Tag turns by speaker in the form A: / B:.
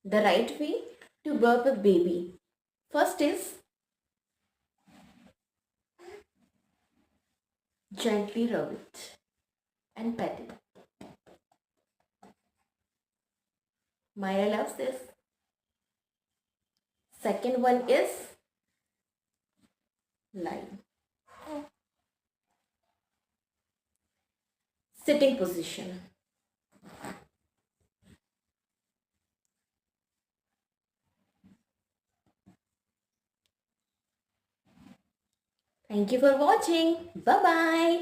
A: The right way to burp a baby. First is gently rub it and pet it. Myra loves this. Second one is lying. Sitting position. Thank you for watching. Bye bye.